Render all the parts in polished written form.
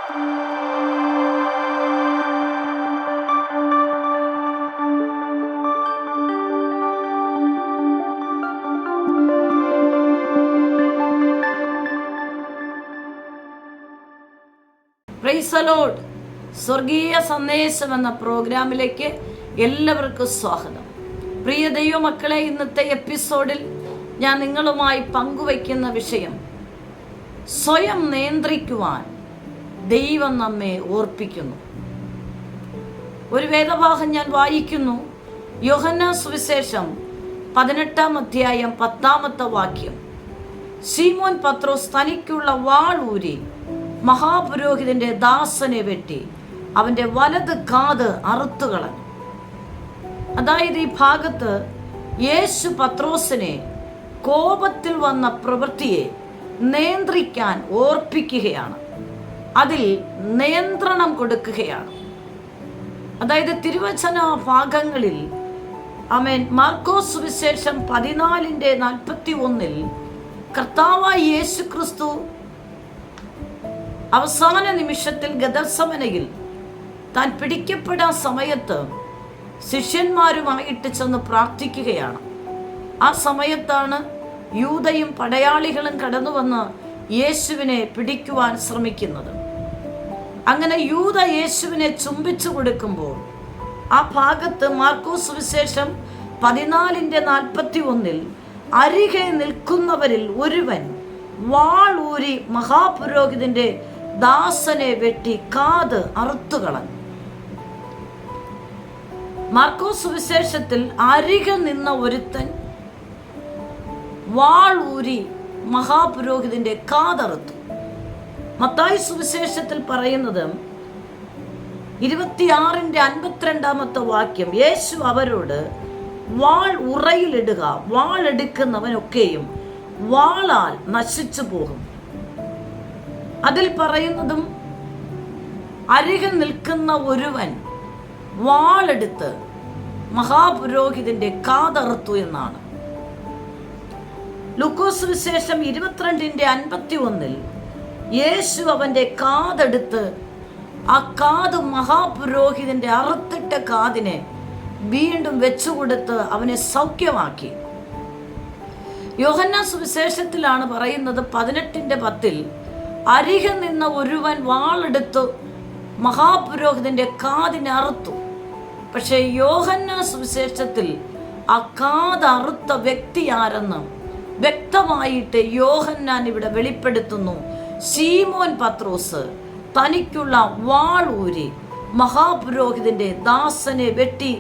Praise the Lord. സ്വർഗീയ സന്ദേശം എന്ന പ്രോഗ്രാമിലേക്ക് എല്ലാവർക്കും സ്വാഗതം. പ്രിയ ദൈവമക്കളെ, ഇന്നത്തെ എപ്പിസോഡിൽ ഞാൻ നിങ്ങളുമായി പങ്കുവയ്ക്കുന്ന വിഷയം, സ്വയം നിയന്ത്രിക്കുവാൻ ദൈവം നമ്മെ ഓർപ്പിക്കുന്നു. ഒരു വേദഭാഗം ഞാൻ വായിക്കുന്നു. യോഹന്നാൻ സുവിശേഷം 18-ാം അധ്യായം 10-ാമത്തെ വാക്യം. ശീമോൻ പത്രോസ് തനിക്കുള്ള വാൾ ഊരി മഹാപുരോഹിതന്റെ ദാസനെ വെട്ടി അവന്റെ വലത് കാത് അറുത്തുകളഞ്ഞു. അതായത് ഈ ഭാഗത്ത് യേശു പത്രോസിനെ കോപത്തിൽ വന്ന പ്രവൃത്തിയെ നിയന്ത്രിക്കാൻ ഓർപ്പിക്കുകയാണ്, അതിൽ നിയന്ത്രണം കൊടുക്കുകയാണ്. അതായത് തിരുവചന ഭാഗങ്ങളിൽ മാർക്കോസ് സുവിശേഷം 14:41 കർത്താവായ യേശു ക്രിസ്തു അവസാന നിമിഷത്തിൽ ഗെത്സമനയിൽ താൻ പിടിക്കപ്പെടാൻ സമയത്ത് ശിഷ്യന്മാരുമായിട്ട് ചെന്ന് പ്രാർത്ഥിക്കുകയാണ്. ആ സമയത്താണ് യൂദയും പടയാളികളും കടന്നു വന്ന് യേശുവിനെ പിടിക്കുവാൻ ശ്രമിക്കുന്നത്. അങ്ങനെ യൂദ യേശുവിനെ ചുംബിച്ചു കൊടുക്കുമ്പോൾ ആ ഭാഗത്ത് മാർക്കോസ് സുവിശേഷം 14:41 അരികെ നിൽക്കുന്നവരിൽ ഒരുവൻ വാൾ ഊരി മഹാപുരോഹിതന്റെ ദാസനെ വെട്ടി കാത് അറുത്തുകളഞ്ഞു. മാർക്കോസ് സുവിശേഷത്തിൽ അരികെ നിന്ന ഒരുത്തൻ വാൾ ഊരി മഹാപുരോഹിതന്റെ കാതറുത്തു. മത്തായി സുവിശേഷത്തിൽ പറയുന്നത് 26:52 വാക്യം, യേശു അവരോട്, വാൾ ഉറയിലിടുക, വാൾ എടുക്കുന്നവനൊക്കെയും വാളാൽ നശിച്ചു പോകും. അതിൽ പറയുന്നതും അരികെ നിൽക്കുന്ന ഒരുവൻ വാളെടുത്ത് മഹാപുരോഹിതന്റെ കാതറുത്തു എന്നാണ്. ലൂക്കോസ് സുവിശേഷം 22:51 യേശു അവന്റെ കാതെടുത്ത് ആ കാത് മഹാപുരോഹിതന്റെ അറുത്തിട്ട കാതിനെ വീണ്ടും വെച്ചുകൊടുത്ത് അവനെ സൗഖ്യമാക്കി. യോഹന്നാൻ സുവിശേഷത്തിലാണ് പറയുന്നത് 18:10 അരികെ നിന്ന ഒരുവൻ വാളെടുത്തു മഹാപുരോഹിതന്റെ കാതിനെ അറുത്തു. പക്ഷെ യോഹന്നാൻ സുവിശേഷത്തിൽ ആ കാതറുത്ത വ്യക്തി ആരെന്ന് വ്യക്തമായിട്ട് യോഹന്നാൻ ഇവിടെ വെളിപ്പെടുത്തുന്നു. ശീമോൻ പത്രോസ് തനിക്കുള്ള വാൾ ഊരി മഹാപുരോഹിതന്റെ ദാസനെ വെട്ടി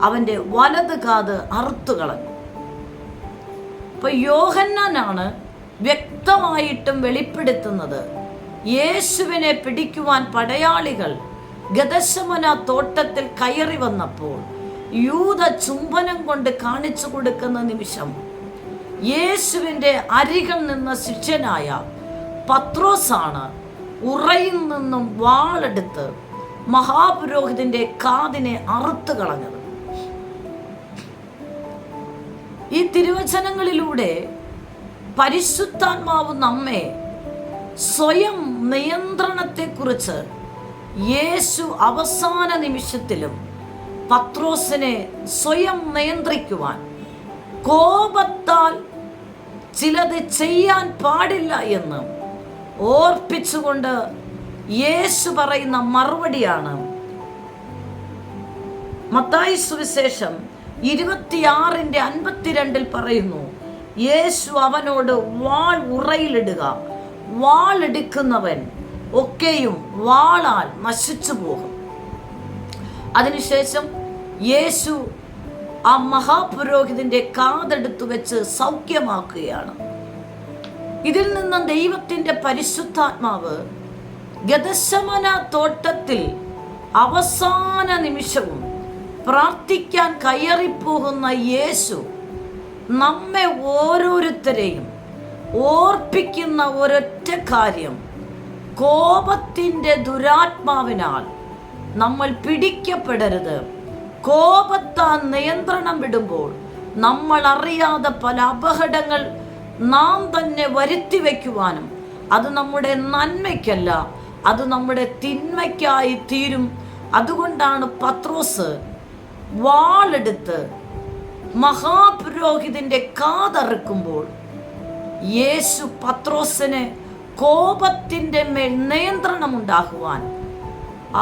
അവന്റെ വലത് കാത് അറുത്തുകളഞ്ഞു. അപ്പൊ യോഹന്നാനാണ് വ്യക്തമായിട്ടും വെളിപ്പെടുത്തുന്നത്, യേശുവിനെ പിടിക്കുവാൻ പടയാളികൾ ഗെത്സമന തോട്ടത്തിൽ കയറി വന്നപ്പോൾ യൂദ ചുംബനം കൊണ്ട് കാണിച്ചു കൊടുക്കുന്ന നിമിഷം യേശുവിൻ്റെ അരികിൽ നിന്ന ശിഷ്യനായ പത്രോസാണ് ഉറയിൽ നിന്നും വാളെടുത്ത് മഹാപുരോഹിതന്റെ കാതിനെ അറുത്തു കളഞ്ഞത്. ഈ തിരുവചനങ്ങളിലൂടെ പരിശുദ്ധാത്മാവ് നമ്മെ സ്വയം നിയന്ത്രണത്തെക്കുറിച്ച് യേശു അവസാന നിമിഷത്തിലും പത്രോസിനെ സ്വയം നിയന്ത്രിക്കുവാൻ, കോപത്താൽ ചിലത് ചെയ്യാൻ പാടില്ല എന്ന് ഓർപ്പിച്ചുകൊണ്ട് യേശു പറയുന്ന മറുപടിയാണ് മത്തായി സുവിശേഷം 26:52 പറയുന്നു, യേശു അവനോട്, വാൾ ഉറയിലിടുക, വാൾ എടുക്കുന്നവൻ ഒക്കെയും വാളാൽ നശിച്ചു പോകും. അതിനുശേഷം യേശു ആ മഹാപുരോഹിതന്റെ കാതെടുത്തു വെച്ച് സൗഖ്യമാക്കുകയാണ്. ഇതിൽ നിന്ന് ദൈവത്തിന്റെ പരിശുദ്ധാത്മാവ് ഗെത്സമന തോട്ടത്തിൽ അവസാന നിമിഷവും പ്രാർത്ഥിക്കാൻ കയറിപ്പോകുന്ന യേശു നമ്മെ ഓരോരുത്തരെയും ഓർപ്പിക്കുന്ന ഒരൊറ്റ കാര്യം, കോപത്തിൻ്റെ ദുരാത്മാവിനാൽ നമ്മൾ പിടിക്കപ്പെടരുത്. കോപത്താൽ നിയന്ത്രണം വിടുമ്പോൾ നമ്മൾ അറിയാതെ പല അപകടങ്ങൾ നാം തന്നെ വരുത്തി വയ്ക്കുവാനും അത് നമ്മുടെ നന്മയ്ക്കല്ല, അത് നമ്മുടെ തിന്മയ്ക്കായി തീരും. അതുകൊണ്ടാണ് പത്രോസ് വാളെടുത്ത് മഹാപുരോഹിതന്റെ കാതറുക്കുമ്പോൾ യേശു പത്രോസിന് കോപത്തിൻ്റെ മേൽ നിയന്ത്രണമുണ്ടാകുവാൻ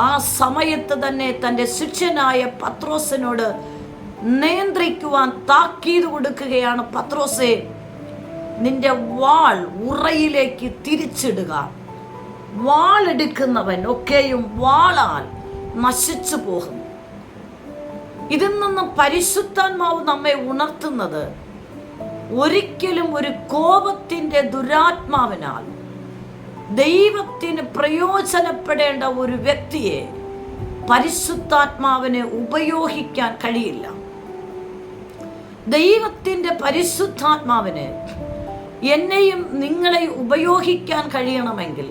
ആ സമയത്ത് തന്നെ തൻ്റെ ശിഷ്യനായ പത്രോസിനോട് നിയന്ത്രിക്കുവാൻ താക്കീത് കൊടുക്കുകയാണ്. പത്രോസേ, നിന്റെ വാൾ ഉറയിലേക്ക് തിരിച്ചിടുക. വാളെടുക്കുന്നവൻ ഒക്കെയും വാളാൽ നശിച്ചു പോകും. ഇതിൽ നിന്നും പരിശുദ്ധാത്മാവ് നമ്മെ ഉണർത്തുന്നത്, ഒരിക്കലും ഒരു കോപത്തിൻ്റെ ദുരാത്മാവിനാൽ ദൈവത്തിന് പ്രയോജനപ്പെടേണ്ട ഒരു വ്യക്തിയെ പരിശുദ്ധാത്മാവിനെ ഉപയോഗിക്കാൻ കഴിയില്ല. ദൈവത്തിൻ്റെ പരിശുദ്ധാത്മാവിന് എന്നെയും നിങ്ങളെയും ഉപയോഗിക്കാൻ കഴിയണമെങ്കിൽ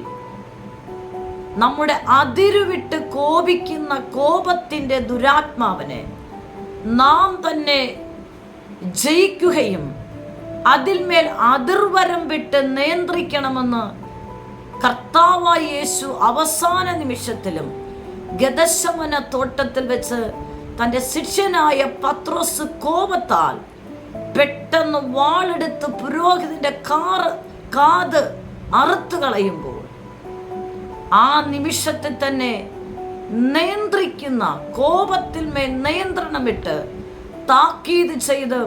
നമ്മുടെ അതിരുവിട്ട് കോപിക്കുന്ന കോപത്തിൻ്റെ ദുരാത്മാവിനെ നാം തന്നെ ജയിക്കുകയും അതിന്മേൽ അതിർവരം വിട്ട് നിയന്ത്രിക്കണമെന്ന് കർത്താവായ യേശു അവസാന നിമിഷത്തിലും ഗെത്സമന തോട്ടത്തിൽ വെച്ച് തൻ്റെ ശിഷ്യനായ പത്രോസ് കോപത്താൽ പെട്ടെന്ന് വാളെടുത്ത് പുരോഹിതന്റെ കാത് അറുത്തു കളയുമ്പോൾ ആ നിമിഷത്തിൽ തന്നെ നിയന്ത്രിക്കുന്ന കോപത്തിൽ മേൽ നിയന്ത്രണമിട്ട് താക്കീത് ചെയ്ത്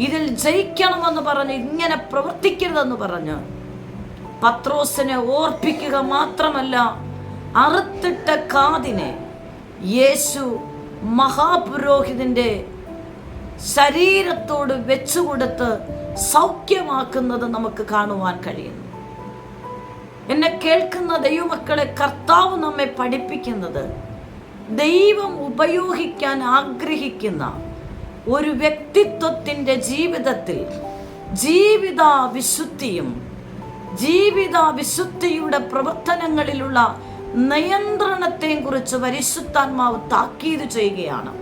ഇതിൽ ജയിക്കണമെന്ന് പറഞ്ഞ് ഇങ്ങനെ പ്രവർത്തിക്കരുതെന്ന് പറഞ്ഞ് പത്രോസിനെ ഓർപ്പിക്കുക മാത്രമല്ല, അറുത്തിട്ട കാതിനെ യേശു മഹാപുരോഹിതന്റെ ശരീരത്തോട് വെച്ചുകൊടുത്ത് സൗഖ്യമാക്കുന്നത് നമുക്ക് കാണുവാൻ കഴിയുന്നു. എന്നെ കേൾക്കുന്ന ദൈവമക്കളെ, കർത്താവ് നമ്മെ പഠിപ്പിക്കുന്നത്, ദൈവം ഉപയോഗിക്കാൻ ആഗ്രഹിക്കുന്ന ഒരു വ്യക്തിത്വത്തിൻ്റെ ജീവിതത്തിൽ ജീവിതവിശുദ്ധിയുടെ പ്രവർത്തനങ്ങളിലുള്ള നിയന്ത്രണത്തെയും കുറിച്ച് പരിശുദ്ധാത്മാവ് താക്കീത് ചെയ്യുകയാണ്.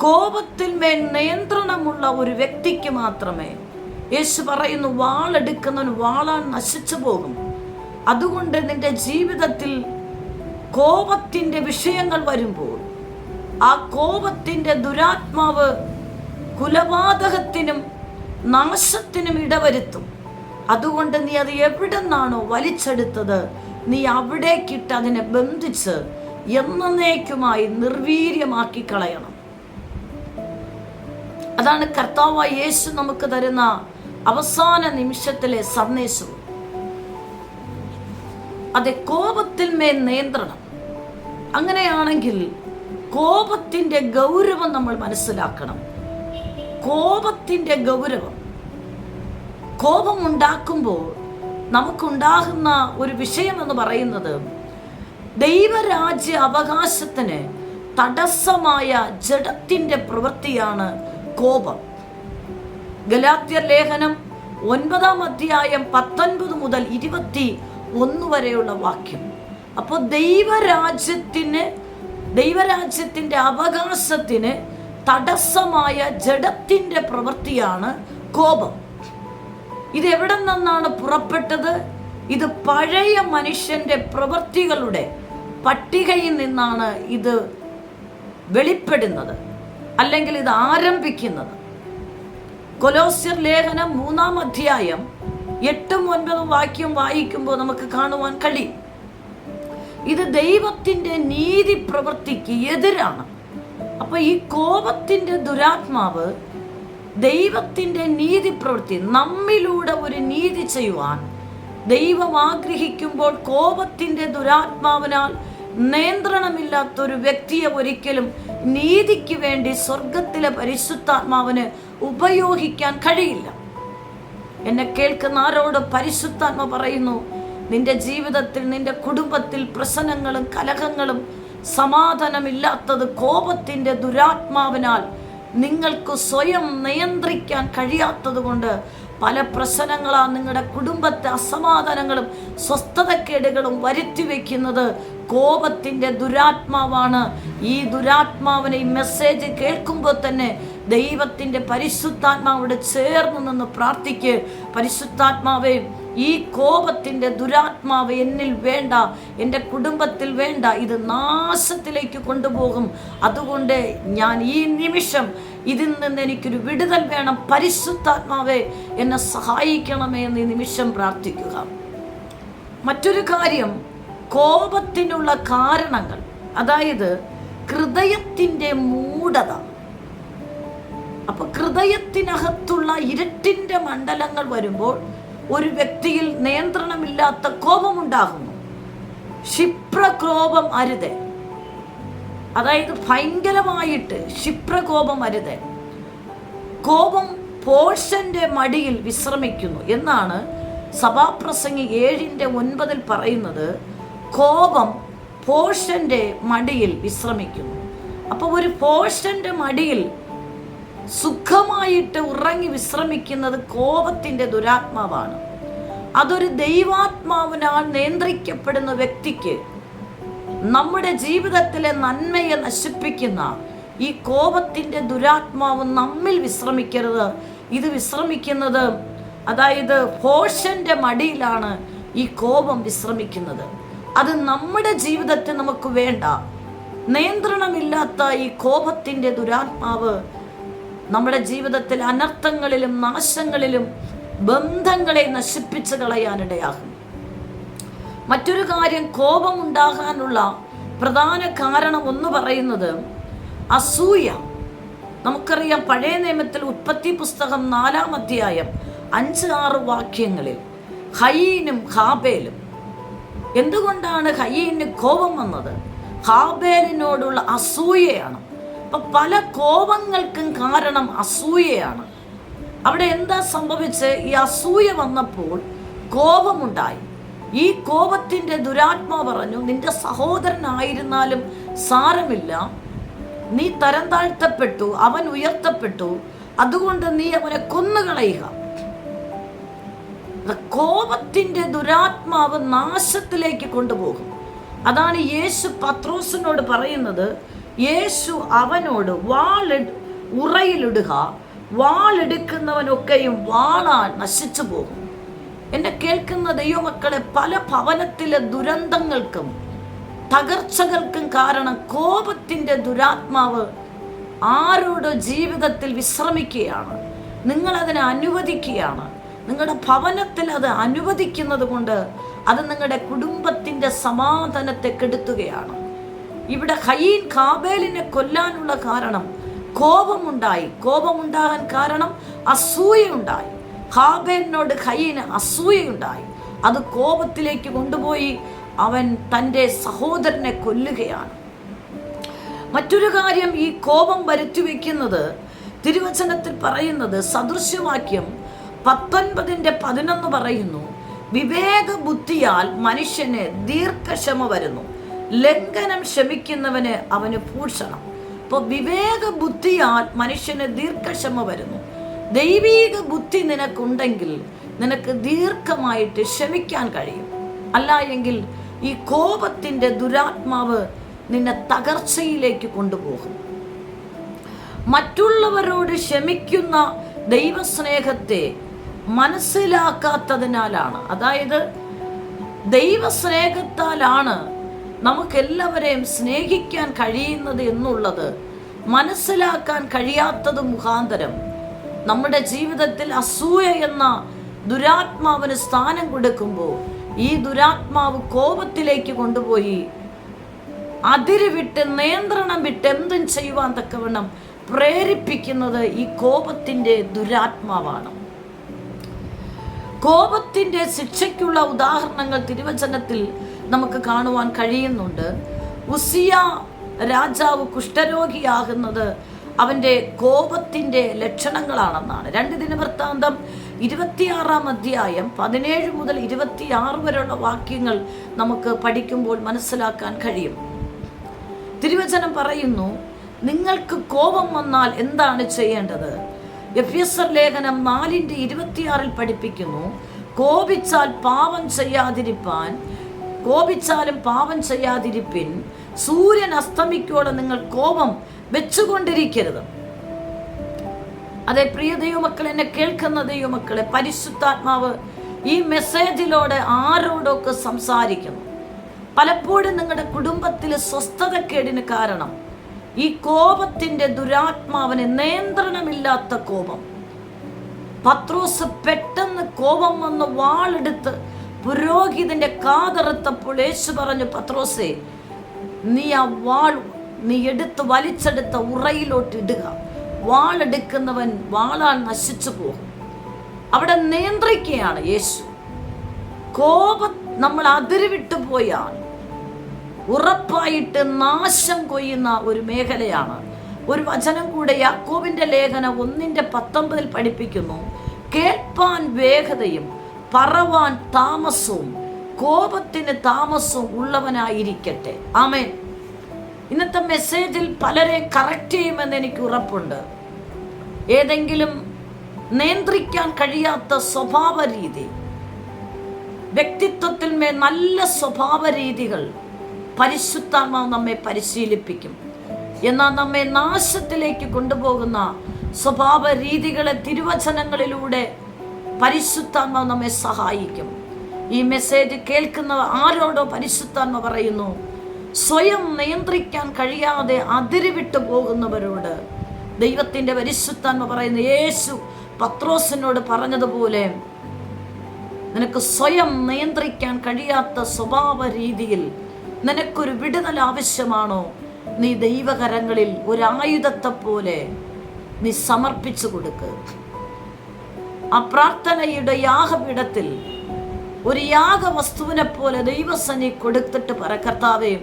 കോപത്തിൽ മേൽ നിയന്ത്രണമുള്ള ഒരു വ്യക്തിക്ക് മാത്രമേ, യേശു പറയുന്നു, വാളെടുക്കുന്നവൻ വാളാൽ നശിച്ചു പോകും. അതുകൊണ്ട് നിന്റെ ജീവിതത്തിൽ കോപത്തിൻ്റെ വിഷയങ്ങൾ വരുമ്പോൾ ആ കോപത്തിൻ്റെ ദുരാത്മാവ് കുലപാതകത്തിനും നാശത്തിനും ഇടവരുത്തും. അതുകൊണ്ട് നീ അത് എവിടെ നിന്നാണോ വലിച്ചെടുത്തത്, നീ അവിടേക്കിട്ട് അതിനെ ബന്ധിച്ച് എന്നേക്കുമായി നിർവീര്യമാക്കി കളയണം. അതാണ് കർത്താവായ യേശു നമുക്ക് തരുന്ന അവസാന നിമിഷത്തിലെ സന്ദേശവും. അതെ, കോപത്തിൽ മേൽ നിയന്ത്രണം. അങ്ങനെയാണെങ്കിൽ കോപത്തിൻ്റെ ഗൗരവം നമ്മൾ മനസ്സിലാക്കണം. കോപത്തിൻ്റെ ഗൗരവം, കോപമുണ്ടാക്കുമ്പോൾ നമുക്കുണ്ടാകുന്ന ഒരു വിഷയം എന്ന് പറയുന്നത്, ദൈവരാജ്യ അവകാശത്തിന് തടസ്സമായ ജഡത്തിൻ്റെ പ്രവൃത്തിയാണ് കോപം. ഗലാത്യർ ലേഖനം 9-ാം അധ്യായം 19 മുതൽ 21 വരെയുള്ള വാക്യം. അപ്പോൾ ദൈവരാജ്യത്തിൻ്റെ അവകാശത്തിന് തടസ്സമായ ജഡത്തിൻ്റെ പ്രവൃത്തിയാണ് കോപം. ഇത് എവിടെ നിന്നാണ് പുറപ്പെട്ടത്? ഇത് പഴയ മനുഷ്യന്റെ പ്രവൃത്തികളുടെ പട്ടികയിൽ നിന്നാണ് ഇത് വെളിപ്പെടുന്നത്, അല്ലെങ്കിൽ ഇത് ആരംഭിക്കുന്നത്. കൊലോസ്യർ ലേഖനം 3-ാം അധ്യായം 8-9 വാക്യം വായിക്കുമ്പോൾ നമുക്ക് കാണുവാൻ കഴിയും, ഇത് ദൈവത്തിൻ്റെ നീതി പ്രവൃത്തിക്ക് എതിരാണ്. അപ്പൊ ഈ കോപത്തിൻ്റെ ദുരാത്മാവ് ദൈവത്തിൻ്റെ നീതി പ്രവൃത്തി, നമ്മിലൂടെ ഒരു നീതി ചെയ്യുവാൻ ദൈവം ആഗ്രഹിക്കുമ്പോൾ, കോപത്തിൻ്റെ ദുരാത്മാവിനാൽ നിയന്ത്രണമില്ലാത്തൊരു വ്യക്തിയെ ഒരിക്കലും നീതിക്ക് വേണ്ടി സ്വർഗത്തിലെ പരിശുദ്ധാത്മാവിന് ഉപയോഗിക്കാൻ കഴിയില്ല. എന്നെ കേൾക്കുന്ന ആരോട് പരിശുദ്ധാത്മ പറയുന്നു, നിന്റെ ജീവിതത്തിൽ, നിന്റെ കുടുംബത്തിൽ പ്രശ്നങ്ങളും കലഹങ്ങളും സമാധാനമില്ലാത്തത് കോപത്തിൻ്റെ ദുരാത്മാവിനാൽ നിങ്ങൾക്ക് സ്വയം നിയന്ത്രിക്കാൻ കഴിയാത്തത് കൊണ്ട് പല പ്രശ്നങ്ങളാണ് നിങ്ങളുടെ കുടുംബത്തെ അസമാധാനങ്ങളും സ്വസ്ഥതക്കേടുകളും വരുത്തി വയ്ക്കുന്നത് കോപത്തിൻ്റെ ദുരാത്മാവാണ്. ഈ ദുരാത്മാവിനെ ഈ മെസ്സേജ് കേൾക്കുമ്പോൾ തന്നെ ദൈവത്തിൻ്റെ പരിശുദ്ധാത്മാവോട് ചേർന്ന് നിന്ന് പ്രാർത്ഥിക്ക്. പരിശുദ്ധാത്മാവേ, ഈ കോപത്തിൻ്റെ ദുരാത്മാവ് എന്നിൽ വേണ്ട, എൻ്റെ കുടുംബത്തിൽ വേണ്ട, ഇത് നാശത്തിലേക്ക് കൊണ്ടുപോകും. അതുകൊണ്ട് ഞാൻ ഈ നിമിഷം ഇതിൽ നിന്ന് എനിക്കൊരു വിടുതൽ വേണം. പരിശുദ്ധാത്മാവേ എന്നെ സഹായിക്കണമേ എന്ന് ഈ നിമിഷം പ്രാർത്ഥിക്കുക. മറ്റൊരു കാര്യം, കോപത്തിനുള്ള കാരണങ്ങൾ, അതായത് ഹൃദയത്തിൻ്റെ മൂഢത. അപ്പൊ ഹൃദയത്തിനകത്തുള്ള ഇരുട്ടിൻ്റെ മണ്ഡലങ്ങൾ വരുമ്പോൾ ഒരു വ്യക്തിയിൽ നിയന്ത്രണമില്ലാത്ത കോപമുണ്ടാകുന്നു. ക്ഷിപ്രകോപം അരുത്, അതായത് ഭയങ്കരമായിട്ട് ക്ഷിപ്രകോപം അരുത്. കോപം പോഷന്റെ മടിയിൽ വിശ്രമിക്കുന്നു എന്നാണ് സഭാപ്രസംഗി 7:9 പറയുന്നത്. കോപം പോഷന്റെ മടിയിൽ വിശ്രമിക്കുന്നു. അപ്പോൾ ഒരു പോഷന്റെ മടിയിൽ സുഖമായിട്ട് ഉറങ്ങി വിശ്രമിക്കുന്നത് കോപത്തിൻ്റെ ദുരാത്മാവാണ്. അതൊരു ദൈവാത്മാവിനാൽ നിയന്ത്രിക്കപ്പെടുന്ന വ്യക്തിക്ക് നമ്മുടെ ജീവിതത്തിലെ നന്മയെ നശിപ്പിക്കുന്ന ഈ കോപത്തിൻ്റെ ദുരാത്മാവ് നമ്മിൽ വിശ്രമിക്കരുത്. ഇത് വിശ്രമിക്കുന്നത്, അതായത് പോഷന്റെ മടിയിലാണ് ഈ കോപം വിശ്രമിക്കുന്നത്. അത് നമ്മുടെ ജീവിതത്തിൽ നമുക്ക് വേണ്ട. നിയന്ത്രണമില്ലാത്ത ഈ കോപത്തിൻ്റെ ദുരാത്മാവ് നമ്മുടെ ജീവിതത്തിൽ അനർത്ഥങ്ങളിലും നാശങ്ങളിലും ബന്ധങ്ങളെ നശിപ്പിച്ച് കളയാനിടയാകും. മറ്റൊരു കാര്യം, കോപമുണ്ടാകാനുള്ള പ്രധാന കാരണം ഒന്ന് പറയുന്നത് അസൂയ. നമുക്കറിയാം, പഴയ നിയമത്തിൽ ഉൽപ്പത്തി പുസ്തകം 4-ാം അധ്യായം 5-6 വാക്യങ്ങളിൽ ഹയീനും ഹാബേലും, എന്തുകൊണ്ടാണ് ഹയീന് കോപം വന്നത്? ഹാബേലിനോടുള്ള അസൂയയാണ്. അപ്പൊ പല കോപങ്ങൾക്കും കാരണം അസൂയയാണ്. അവിടെ എന്താ സംഭവിച്ച്? ഈ അസൂയ വന്നപ്പോൾ കോപമുണ്ടായി. ഈ കോപത്തിൻ്റെ ദുരാത്മാ പറഞ്ഞു, നിന്റെ സഹോദരനായിരുന്നാലും സാരമില്ല, നീ തരം താഴ്ത്തപ്പെട്ടു, അവൻ ഉയർത്തപ്പെട്ടു, അതുകൊണ്ട് നീ അവനെ കൊന്നുകളയുക. കോപത്തിൻ്റെ ദുരാത്മാവ് നാശത്തിലേക്ക് കൊണ്ടുപോകും. അതാണ് യേശു പത്രോസിനോട് പറയുന്നത്. യേശു അവനോട് ഉറയിലിടുക, വാളെടുക്കുന്നവനൊക്കെയും വാളാൽ നശിച്ചു പോകും. എന്നെ കേൾക്കുന്ന ദൈവമക്കളെ, പല ഭവനത്തിലെ ദുരന്തങ്ങൾക്കും തകർച്ചകൾക്കും കാരണം കോപത്തിൻ്റെ ദുരാത്മാവ് ആരോടോ ജീവിതത്തിൽ വിശ്രമിക്കുകയാണ്. നിങ്ങളതിനെ അനുവദിക്കുകയാണ്. നിങ്ങളുടെ ഭവനത്തിൽ അത് അനുവദിക്കുന്നത് കൊണ്ട് അത് നിങ്ങളുടെ കുടുംബത്തിൻ്റെ സമാധാനത്തെ കെടുത്തുകയാണ്. ഇവിടെ ഹയീൻ ഹാബേലിനെ കൊല്ലാനുള്ള കാരണം കോപമുണ്ടായി. കോപമുണ്ടാകാൻ കാരണം അസൂയയുണ്ടായി. ഹാബേലിനോട് ഹയീന് അസൂയയുണ്ടായി. അത് കോപത്തിലേക്ക് കൊണ്ടുപോയി അവൻ തൻ്റെ സഹോദരനെ കൊല്ലുകയാണ്. മറ്റൊരു കാര്യം, ഈ കോപം വരുത്തി വയ്ക്കുന്നത് തിരുവചനത്തിൽ പറയുന്നത് സദൃശ്യവാക്യം 19:11 പറയുന്നു, വിവേക ബുദ്ധിയാൽ മനുഷ്യന് ദീർഘക്ഷമ വരുന്നു, ലംഘനം ക്ഷമിക്കുന്നവന് അവന് ഭൂഷണം. അപ്പോൾ വിവേക ബുദ്ധിയാൽ മനുഷ്യന് ദീർഘക്ഷമ വരുന്നു. ദൈവീക ബുദ്ധി നിനക്കുണ്ടെങ്കിൽ നിനക്ക് ദീർഘമായിട്ട് ക്ഷമിക്കാൻ കഴിയും. അല്ല എങ്കിൽ ഈ കോപത്തിൻ്റെ ദുരാത്മാവ് നിന്നെ തകർച്ചയിലേക്ക് കൊണ്ടുപോകും. മറ്റുള്ളവരോട് ക്ഷമിക്കുന്ന ദൈവസ്നേഹത്തെ മനസ്സിലാക്കാത്തതിനാലാണ്, അതായത് ദൈവസ്നേഹത്താലാണ് നമുക്കെല്ലാവരെയും സ്നേഹിക്കാൻ കഴിയുന്നത് എന്നുള്ളത് മനസ്സിലാക്കാൻ കഴിയാത്തത് മുഖാന്തരം നമ്മുടെ ജീവിതത്തിൽ അസൂയ എന്ന ദുരാത്മാവിന് സ്ഥാനം കൊടുക്കുമ്പോൾ ഈ ദുരാത്മാവ് കോപത്തിലേക്ക് കൊണ്ടുപോയി അതിര് വിട്ട് നിയന്ത്രണം വിട്ട് എന്തും ചെയ്യുവാൻ തക്കവണ്ണം പ്രേരിപ്പിക്കുന്നത് ഈ കോപത്തിൻ്റെ ദുരാത്മാവാണ്. കോപത്തിൻ്റെ ശിക്ഷയ്ക്കുള്ള ഉദാഹരണങ്ങൾ തിരുവചനത്തിൽ നമുക്ക് കാണുവാൻ കഴിയുന്നുണ്ട്. ഉസിയ രാജാവ് കുഷ്ഠരോഗിയാകുന്നത് അവൻ്റെ കോപത്തിൻ്റെ ലക്ഷണങ്ങളാണെന്നാണ്. 2 ദിനവൃത്താന്തം 26-ാം അധ്യായം 17 മുതൽ 26 വരെയുള്ള വാക്യങ്ങൾ നമുക്ക് പഠിക്കുമ്പോൾ മനസ്സിലാക്കാൻ കഴിയും. തിരുവചനം പറയുന്നു, നിങ്ങൾക്ക് കോപം വന്നാൽ എന്താണ് ചെയ്യേണ്ടത്? എഫെസ്യർ ലേഖനം 4:26 പഠിപ്പിക്കുന്നു, കോപിച്ചാലും പാപം ചെയ്യാതിരിപ്പിൻ, സൂര്യൻ അസ്തമിക്കോളം നിങ്ങൾ കോപം വെച്ചുകൊണ്ടിരിക്കരുത്. അതെ പ്രിയ ദൈവമക്കളെ, എന്നെ കേൾക്കുന്ന ദൈവമക്കളെ, പരിശുദ്ധാത്മാവ് ഈ മെസ്സേജിലൂടെ ആരോടൊക്കെ സംസാരിക്കുന്നു. പലപ്പോഴും നിങ്ങളുടെ കുടുംബത്തിൽ സ്വസ്ഥതക്കേടിന് കാരണം ഈ കോപത്തിൻ്റെ ദുരാത്മാവിന് നിയന്ത്രണമില്ലാത്ത കോപം. പത്രോസ് പെട്ടെന്ന് കോപം വന്ന് വാളെടുത്ത് പുരോഹിതന്റെ കാതറുത്തപ്പോൾ യേശു പറഞ്ഞു, പത്രോസേ, നീ ആ വാൾ എടുത്ത് വലിച്ചെടുത്ത ഉറയിലോട്ട് ഇടുക. വാളെടുക്കുന്നവൻ വാളാൽ നശിച്ചു പോകും. അവിടെ നിയന്ത്രിക്കുകയാണ് യേശു. കോപം നമ്മൾ അതിരുവിട്ടു പോയാൽ ഉറപ്പായിട്ട് നാശം കൊയ്യുന്ന ഒരു മേഖലയാണ്. ഒരു വചനം കൂടെ യാക്കോബിന്റെ ലേഖനം 1:19 പഠിപ്പിക്കുന്നു, കേൾപ്പാൻ വേഗതയും പറവാൻ താമസവും കോപത്തിന് താമസവും ഉള്ളവനായിരിക്കട്ടെ. ആമേൻ. ഇന്നത്തെ മെസ്സേജിൽ പലരെ കറക്റ്റ് ചെയ്യുമെന്ന് എനിക്ക് ഉറപ്പുണ്ട്. ഏതെങ്കിലും നിയന്ത്രിക്കാൻ കഴിയാത്ത സ്വഭാവ രീതി, വ്യക്തിത്വത്തിൽ നല്ല സ്വഭാവ രീതികൾ പരിശുദ്ധാത്മാവ് നമ്മെ പരിശീലിപ്പിക്കും. എന്നാൽ നമ്മെ നാശത്തിലേക്ക് കൊണ്ടുപോകുന്ന സ്വഭാവ രീതികളെ തിരുവചനങ്ങളിലൂടെ പരിശുദ്ധാത്മാവ് നമ്മെ സഹായിക്കും. ഈ മെസ്സേജ് കേൾക്കുന്ന ആരോടോ പരിശുദ്ധാത്മ പറയുന്നു, സ്വയം നിയന്ത്രിക്കാൻ കഴിയാതെ അതിരുവിട്ടു പോകുന്നവരോട് ദൈവത്തിൻ്റെ പരിശുദ്ധാത്മ പറയുന്നു, യേശു പത്രോസിനോട് പറഞ്ഞതുപോലെ നിനക്ക് സ്വയം നിയന്ത്രിക്കാൻ കഴിയാത്ത സ്വഭാവ രീതിയിൽ നിനക്കൊരു വിടുതൽ ആവശ്യമാണോ? നീ ദൈവകരങ്ങളിൽ ഒരു ആയുധത്തെ പോലെ നീ സമർപ്പിച്ചു കൊടുക്കുക. ആ പ്രാർത്ഥനയുടെ യാഗപീഠത്തിൽ ഒരു യാഗവസ്തുവിനെ പോലെ ദൈവസന്നി കൊടുത്തിട്ട് പറ, കർത്താവേ,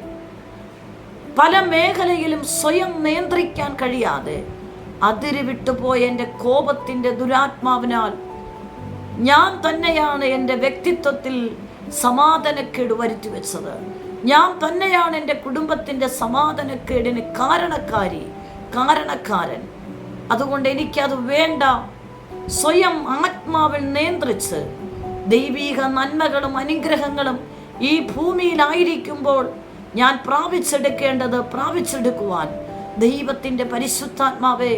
പല മേഖലയിലും സ്വയം നിയന്ത്രിക്കാൻ കഴിയാതെ അതിരുവിട്ടുപോയ എൻ്റെ കോപത്തിൻ്റെ ദുരാത്മാവിനാൽ ഞാൻ തന്നെയാണ് എൻ്റെ വ്യക്തിത്വത്തിൽ സമാധാനക്കേട് വരുത്തി വെച്ചത്. ഞാൻ തന്നെയാണ് എൻ്റെ കുടുംബത്തിൻ്റെ സമാധാനക്കേടിന് കാരണക്കാരൻ. അതുകൊണ്ട് എനിക്കത് വേണ്ട. സ്വയം ആത്മാവിൽ നിയന്ത്രിച്ച് ദൈവീക നന്മകളും അനുഗ്രഹങ്ങളും ഈ ഭൂമിയിലായിരിക്കുമ്പോൾ ഞാൻ പ്രാപിച്ചെടുക്കുവാൻ ദൈവത്തിൻ്റെ പരിശുദ്ധാത്മാവെ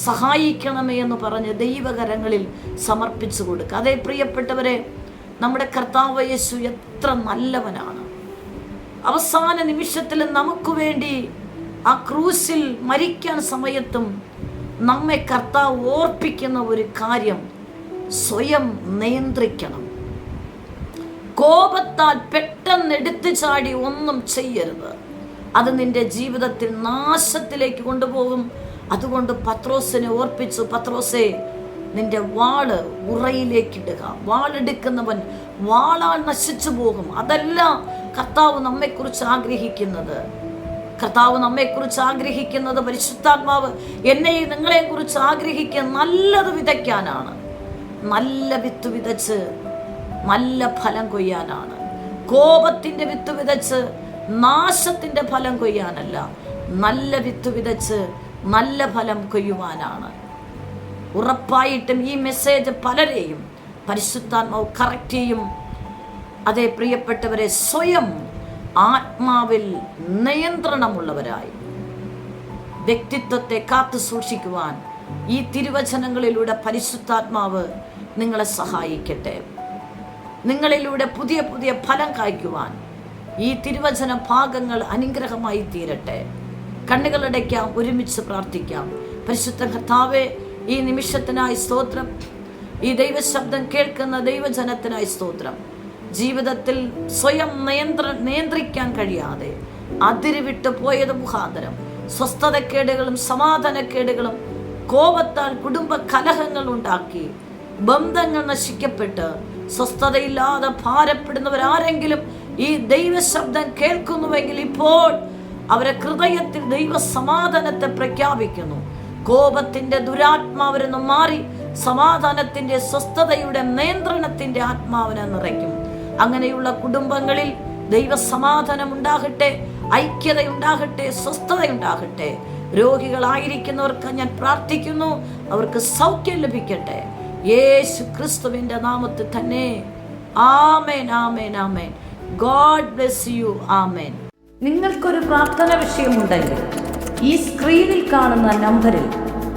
സഹായിക്കണമേ എന്ന് പറഞ്ഞ് ദൈവകരങ്ങളിൽ സമർപ്പിച്ചു കൊടുക്കുക. അതേ പ്രിയപ്പെട്ടവരെ, നമ്മുടെ കർത്താവ് യേശു എത്ര നല്ലവനാണ്. അവസാന നിമിഷത്തിൽ നമുക്ക് വേണ്ടി ആ ക്രൂസിൽ മരിക്കാൻ സമയത്തും നമ്മെ കർത്താവ് ഓർപ്പിക്കുന്ന ഒരു കാര്യം, സ്വയം നിയന്ത്രിക്കണം. കോപത്താൽ പെട്ടെന്ന് എടുത്തു ചാടി ഒന്നും ചെയ്യരുത്. അത് നിന്റെ ജീവിതത്തിൽ നാശത്തിലേക്ക് കൊണ്ടുപോകും. അതുകൊണ്ട് പത്രോസിനെ ഓർപ്പിച്ചു, പത്രോസേ, നിന്റെ വാള് ഉറയിലേക്കിടുക. വാളെടുക്കുന്നവൻ വാളാൽ നശിച്ചു പോകും. അതല്ല കർത്താവ് നമ്മെക്കുറിച്ച് ആഗ്രഹിക്കുന്നത്. കർത്താവ് നമ്മെക്കുറിച്ച് ആഗ്രഹിക്കുന്നത്, പരിശുദ്ധാത്മാവ് എന്നെയും നിങ്ങളെക്കുറിച്ച് ആഗ്രഹിക്കുക നല്ലത് വിതയ്ക്കാനാണ്. നല്ല വിത്ത് വിതച്ച് നല്ല ഫലം കൊയ്യാനാണ്. കോപത്തിൻ്റെ വിത്ത് വിതച്ച് നാശത്തിൻ്റെ ഫലം കൊയ്യാനല്ല, നല്ല വിത്ത് വിതച്ച് നല്ല ഫലം കൊയ്യുവാനാണ്. ഉറപ്പായിട്ടും ഈ മെസ്സേജ് പലരെയും പരിശുദ്ധാത്മാവ് കറക്റ്റ് ചെയ്യും. അതേ പ്രിയപ്പെട്ടവരെ, സ്വയം ആത്മാവിൽ നിയന്ത്രണമുള്ളവരായി വ്യക്തിത്വത്തെ കാത്തു സൂക്ഷിക്കുവാൻ ഈ തിരുവചനങ്ങളിലൂടെ പരിശുദ്ധാത്മാവ് നിങ്ങളെ സഹായിക്കട്ടെ. നിങ്ങളിലൂടെ പുതിയ പുതിയ ഫലം കായ്ക്കുവാൻ ഈ തിരുവചന ഭാഗങ്ങൾ അനുഗ്രഹമായി തീരട്ടെ. കണ്ണുകളടയ്ക്കാം, ഒരുമിച്ച് പ്രാർത്ഥിക്കാം. പരിശുദ്ധ കർത്താവേ, ഈ നിമിഷത്തിനായി സ്തോത്രം. ഈ ദൈവശബ്ദം കേൾക്കുന്ന ദൈവജനത്തിനായി സ്തോത്രം. ജീവിതത്തിൽ സ്വയം നിയന്ത്രിക്കാൻ കഴിയാതെ അതിരുവിട്ട് പോയത് മുഖാന്തരം സ്വസ്ഥതക്കേടുകളും സമാധാനക്കേടുകളും കോപത്താൽ കുടുംബ കലഹങ്ങൾ ഉണ്ടാക്കി ബന്ധങ്ങൾ നശിക്കപ്പെട്ട് സ്വസ്ഥതയില്ലാതെ ഭാരപ്പെടുന്നവരാരെങ്കിലും ഈ ദൈവശബ്ദം കേൾക്കുന്നുവെങ്കിൽ ഇപ്പോൾ അവരെ ഹൃദയത്തിൽ ദൈവ സമാധാനത്തെ പ്രഖ്യാപിക്കുന്നു. കോപത്തിന്റെ ദുരാത്മാവിൽ നിന്ന് മാറി സമാധാനത്തിന്റെ, സ്വസ്ഥതയുടെ, നിയന്ത്രണത്തിന്റെ ആത്മാവിനെ നിറയ്ക്കും. അങ്ങനെയുള്ള കുടുംബങ്ങളിൽ ദൈവസമാധാനം ഉണ്ടാകട്ടെ, ഐക്യതയുണ്ടാകട്ടെ, സ്വസ്ഥതയുണ്ടാകട്ടെ. രോഗികളായിരിക്കുന്നവർക്ക് ഞാൻ പ്രാർത്ഥിക്കുന്നു, അവർക്ക് സൗഖ്യം ലഭിക്കട്ടെ. യേശു ക്രിസ്തുവിന്റെ നാമത്തിൽ തന്നെ. ആമേൻ, ആമേൻ, ആമേൻ. God bless you. ആമേൻ. നിങ്ങൾക്കൊരു പ്രാർത്ഥന വിഷയമുണ്ടെങ്കിൽ ഈ സ്ക്രീനിൽ കാണുന്ന നമ്പറിൽ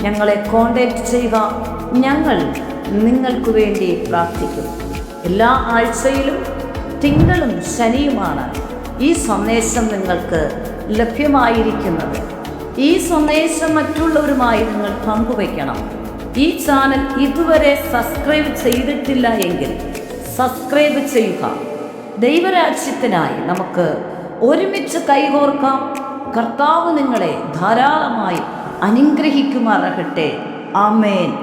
ഞങ്ങളെ കോൺടാക്റ്റ് ചെയ്യുക. ഞങ്ങൾ നിങ്ങൾക്ക് വേണ്ടി പ്രാർത്ഥിക്കും. എല്ലാ ആഴ്ചയിലും തിങ്കളും ശനിയുമാണ് ഈ സന്ദേശം നിങ്ങൾക്ക് ലഭ്യമായിരിക്കുന്നത്. ഈ സന്ദേശം മറ്റുള്ളവരുമായി നിങ്ങൾ പങ്കുവയ്ക്കണം. ഈ ചാനൽ ഇതുവരെ സബ്സ്ക്രൈബ് ചെയ്തിട്ടില്ല എങ്കിൽ സബ്സ്ക്രൈബ് ചെയ്യുക. ദൈവരാജ്യത്തിനായി നമുക്ക് ഒരുമിച്ച് കൈകോർക്കാം. കർത്താവ് നിങ്ങളെ ധാരാളമായി അനുഗ്രഹിക്കുമാറാകട്ടെ. ആമേൻ.